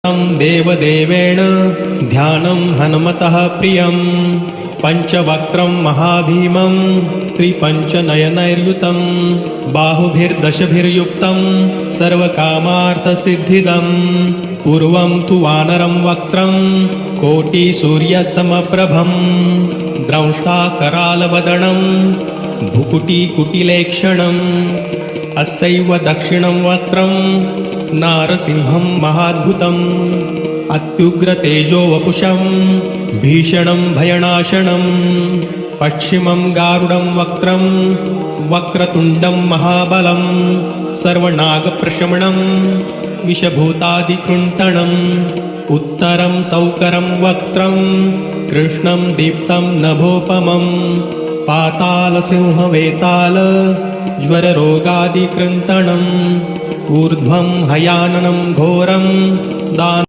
देवदेवेन ध्यानं हनुमतः प्रियं पञ्चवक्त्रं महाभीमं त्रिपञ्चनयनैर्युतं बाहुभिर्दशभिर्युक्तं सर्वकामार्थसिद्धिदं पूर्वं तु वानरं वक्त्रं कोटिसूर्यसमप्रभं द्रंष्टाकरालवदनं भुकुटिकुटिलेक्षणम् अस्यैव दक्षिणं वक्त्रं नारसिंहं महाद्भुतम् अत्युग्रतेजो वपुषं भीषणं भयनाशनं पश्चिमं गारुडं वक्त्रं वक्रतुण्डं महाबलं सर्वनागप्रशमनं विषभूतादिकृन्तणम् उत्तरं सौकरं वक्त्रं कृष्णं दीप्तं नभोपमं पातालसिंहवेताल ज्वररोगादिकृन्तणम् ऊर्ध्वं हयाननं घोरं दान